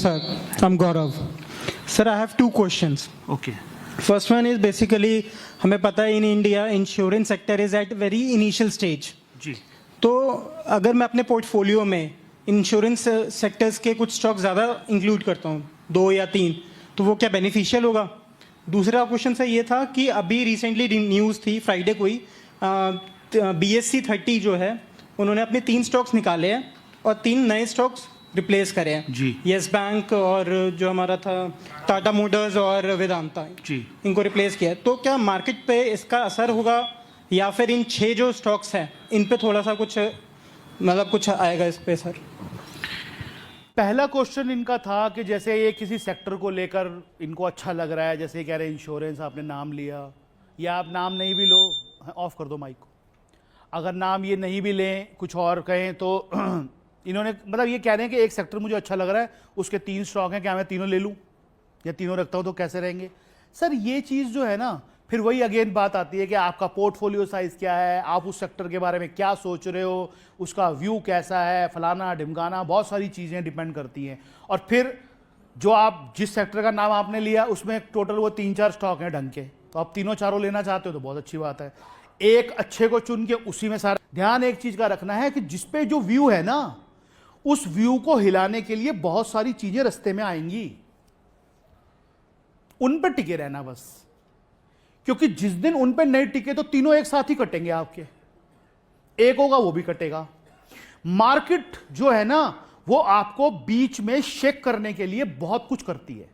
Sir, I'm Gaurav. Sir, I have two questions. Okay. First one is basically हमें पता है in India insurance sector is at very initial stage. जी. तो अगर मैं अपने portfolio में इंश्योरेंस सेक्टर्स के कुछ स्टॉक ज़्यादा इंक्लूड करता हूँ 2 या 3 तो वो क्या बेनिफिशियल होगा. दूसरा क्वेश्चन सर ये था कि अभी रिसेंटली न्यूज़ थी फ्राइडे को ही BSE 30 जो है उन्होंने अपने 3 स्टॉक्स निकाले हैं और 3 नए स्टॉक्स रिप्लेस करे हैं जी. येस बैंक और जो हमारा था टाटा मोटर्स और वेदांता जी. इनको रिप्लेस किया है. तो क्या मार्केट पे इसका असर होगा या फिर इन 6 जो स्टॉक्स हैं इन पे थोड़ा सा कुछ मतलब कुछ आएगा इस पे सर. पहला क्वेश्चन इनका था कि जैसे ये किसी सेक्टर को लेकर इनको अच्छा लग रहा है, जैसे कह रहे हैं इंश्योरेंस आपने नाम लिया, या आप नाम नहीं भी लो, ऑफ कर दो माइक को, अगर नाम ये नहीं भी लें कुछ और कहें तो इन्होंने मतलब ये कह रहे हैं कि एक सेक्टर मुझे अच्छा लग रहा है, उसके 3 स्टॉक हैं, क्या मैं तीनों ले लूँ या तीनों रखता हूँ तो कैसे रहेंगे. सर ये चीज़ जो है ना, फिर वही अगेन बात आती है कि आपका पोर्टफोलियो साइज क्या है, आप उस सेक्टर के बारे में क्या सोच रहे हो, उसका व्यू कैसा है, फलाना ढिमकाना, बहुत सारी चीज़ें डिपेंड करती हैं. और फिर जो आप जिस सेक्टर का नाम आपने लिया उसमें टोटल वो 3-4 स्टॉक हैं ढंग के, तो आप तीनों चारों लेना चाहते हो तो बहुत अच्छी बात है. एक अच्छे को चुन के उसी में सारा ध्यान एक चीज़ का रखना है कि जिसपे जो व्यू है ना, उस व्यू को हिलाने के लिए बहुत सारी चीजें रास्ते में आएंगी, उन पर टिके रहना बस, क्योंकि जिस दिन उन पर नहीं टिके तो तीनों एक साथ ही कटेंगे आपके, एक होगा वो भी कटेगा. मार्केट जो है ना वो आपको बीच में शेक करने के लिए बहुत कुछ करती है,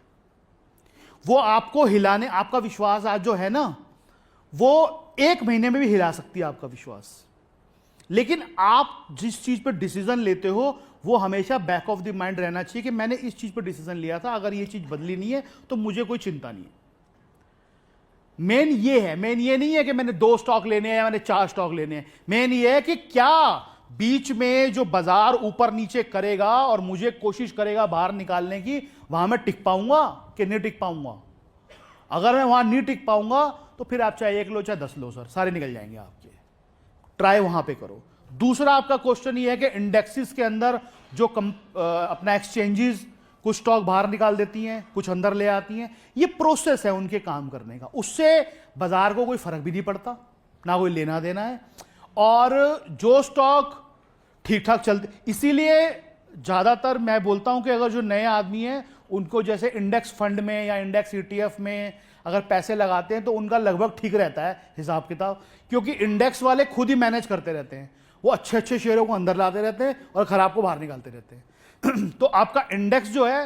वो आपको हिलाने, आपका विश्वास आज जो है ना वो 1 महीने में भी हिला सकती है आपका विश्वास. लेकिन आप जिस चीज पर डिसीजन लेते हो वो हमेशा बैक ऑफ द माइंड रहना चाहिए कि मैंने इस चीज पर डिसीजन लिया था, अगर ये चीज बदली नहीं है तो मुझे कोई चिंता नहीं है. मेन ये है, मेन ये नहीं है कि मैंने 2 स्टॉक लेने हैं या मैंने 4 स्टॉक लेने हैं. मेन ये है कि क्या बीच में जो बाजार ऊपर नीचे करेगा और मुझे कोशिश करेगा बाहर निकालने की, वहां मैं टिक पाऊंगा कि नहीं टिक पाऊंगा. अगर मैं वहां नहीं टिक पाऊंगा तो फिर आप चाहे 1 लो चाहे 10 लो सर, सारे निकल जाएंगे आपके. ट्राई वहां पे करो. दूसरा आपका क्वेश्चन ये है कि इंडेक्सेस के अंदर जो अपना एक्सचेंजेस कुछ स्टॉक बाहर निकाल देती हैं, कुछ अंदर ले आती हैं, ये प्रोसेस है उनके काम करने का, उससे बाजार को कोई फर्क भी नहीं पड़ता, ना कोई लेना देना है. और जो स्टॉक ठीक ठाक चलते, इसीलिए ज्यादातर मैं बोलता हूं कि अगर जो नए आदमी हैं उनको जैसे इंडेक्स फंड में या इंडेक्स ETF में अगर पैसे लगाते हैं तो उनका लगभग ठीक रहता है हिसाब किताब, क्योंकि इंडेक्स वाले खुद ही मैनेज करते रहते हैं, वो अच्छे अच्छे शेयरों को अंदर लाते रहते हैं और खराब को बाहर निकालते रहते हैं. तो आपका इंडेक्स जो है